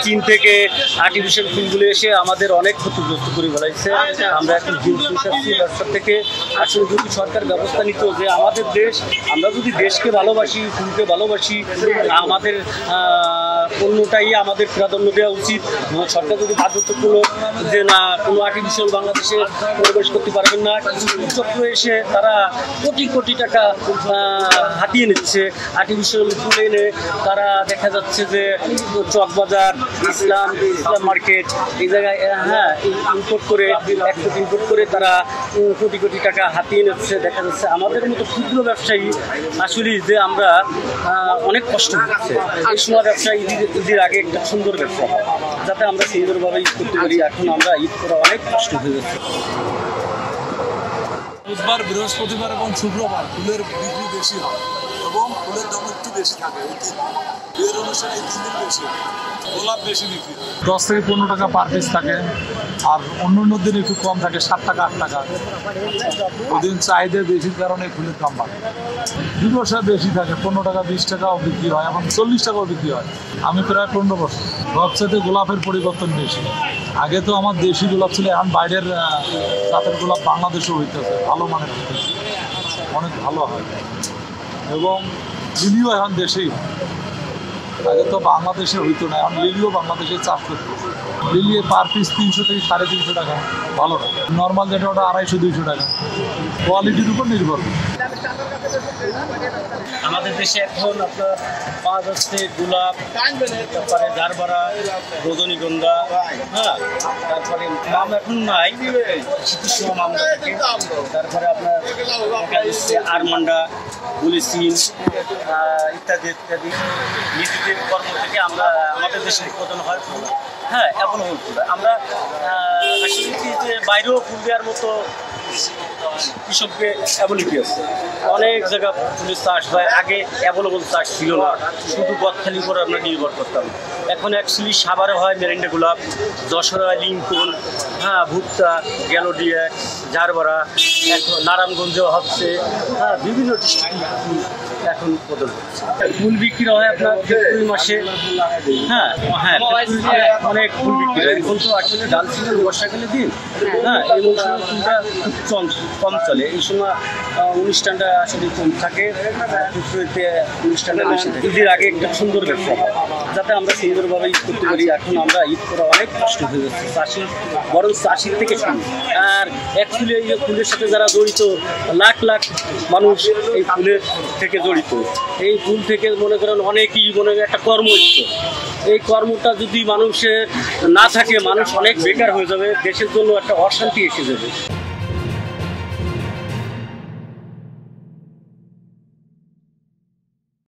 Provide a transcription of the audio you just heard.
চীন থেকে আর্টিফিশিয়াল ফুলগুলো এসে আমাদের অনেক ক্ষতিগ্রস্ত করে ফেলাইছে। আমরা এখন ব্যবসা থেকে আসলে যদি সরকার ব্যবস্থা নিত যে আমাদের দেশ, আমরা যদি দেশকে ভালোবাসি, ফুলকে ভালোবাসি, আমাদের পণ্যটাই আমাদের প্রাধান্য দেওয়া উচিত। সরকার যদি বাধ্যতামূলক যে না কোনো আর্টিফিশিয়াল বাংলাদেশে প্রবেশ করতে পারবেন না, চক্র এসে তারা কোটি কোটি টাকা হাতিয়ে নিচ্ছে আর্টিফিশিয়াল ফুল এনে। তারা দেখা যাচ্ছে যে চকবাজার, ইসলাম মার্কেট এই জায়গায় ইম্পোর্ট করে তারা কোটি কোটি টাকা হাতিয়ে নিচ্ছে। দেখা যাচ্ছে আমাদের মতো ক্ষুদ্র ব্যবসায়ী আসলে যে আমরা অনেক কষ্ট হচ্ছে। এই সময় ব্যবসা ঈদের আগে একটা সুন্দর ব্যবসা হয়, যাতে আমরা সুন্দরভাবে ঈদ করতে পারি। এখন আমরা ঈদ করা অনেক কষ্ট হয়ে যাচ্ছে। বুধবার, বৃহস্পতিবার এবং শুক্রবার ফুলের বিক্রি বেশি হয় এবং ফুলের দাম একটু বেশি থাকে। বিয়ের অনুষ্ঠানে এই 3 দিন বেশি, গোলাপ বেশি বিক্রি 10 থেকে 15 টাকা পার পিস থাকে, আর অন্য দিন একটু কম থাকে, 7 টাকা 8 টাকা। ওদিন চাহিদা বেশির কারণে ফুলের দাম বাড়ে। ব্যবসা বেশি থাকে, 15 টাকা 20 টাকাও বিক্রি হয়, এখন 40 টাকাও বিক্রি হয়। আমি প্রায় 15 বছর। সবচেয়ে গোলাপের পরিবর্তন বেশি। আগে তো আমার দেশি গোলাপ ছিল, এখন বাইরের জাতের গোলাপ বাংলাদেশও হইতেছে, ভালো মানের হইতেছে, অনেক ভালো হয় এবং লিলিও এখন দেশেই হয়। আগে তো বাংলাদেশে হইতো না, এখন লিলিও বাংলাদেশে চাষ করতো। লিলি পার পিস 300 থেকে 350 টাকা, ভালো না। নর্মাল যেটা ওটা 250-200 টাকা, কোয়ালিটির উপর নির্ভর করে। আমাদের দেশে এখন আপনার পাওয়া যাচ্ছে গোলাপ, তারপরে জারবারা, রজনীগন্ধা, তারপরে আম এখন নাই, শীতের সময় আমরা থাকে। তারপরে আপনার দেখা যাচ্ছে আরমান্ডা, গুলিসিন ইত্যাদি ইত্যাদি। নিজেদের কর্ম থেকে আমরা আমাদের দেশে উৎপাদন হয় ফুল, অ্যাভেলেবল ফুল। আমরা আসলে কি যে বাইরেও ফুল দেওয়ার মতো কৃষককে অ্যাবিলিটি আছে। অনেক জায়গা ফুলের চাষ হয়, আগে অ্যাভেলেবল চাষ ছিল না, শুধু গদখালি করে আমরা নির্ভর করতাম। এখন অ্যাকচুয়ালি সাভারে হয় মেরিন্ডা গোলাপ, যশোরে হয় লিঙ্কন, ভুট্টা, গ্যালোডিয়া, জারবারা, এখন নারায়ণগঞ্জেও হচ্ছে, বিভিন্ন ডিস্ট্রিক্ট এখন উৎপাদন হচ্ছে। ফুল বিক্রি হয় আপনার ফেব্রুয়ারি মাসে, অনেক ফুল বিক্রি হয়। এখন তো আসলে ডাল সিজন বর্ষাকালের দিন, এই মৌসুমে ফুলটা খুব কম চলে। এই সময় অনুষ্ঠানটা আসলে কম থাকে, ফেব্রুয়ারিতে অনুষ্ঠানটা বেশি থাকে। ঈদের আগে একটা সুন্দর ব্যবসা হয়, যাতে আমরা সুন্দরভাবে ঈদ করতে পারি। এখন আমরা ঈদ করা অনেক কষ্ট হয়ে যাচ্ছে চাষি, বরং চাষির থেকে শুরু। আর অ্যাকচুয়ালি এই ফুলের সাথে যারা জড়িত, লাখ লাখ মানুষ এই ফুলের থেকে জড়িত। এই ফুল থেকে মনে করেন অনেকই একটা কর্ম হচ্ছে। এই কর্মটা যদি মানুষের না থাকে, মানুষ অনেক বেকার হয়ে যাবে, দেশের জন্য একটা অশান্তি এসে যাবে।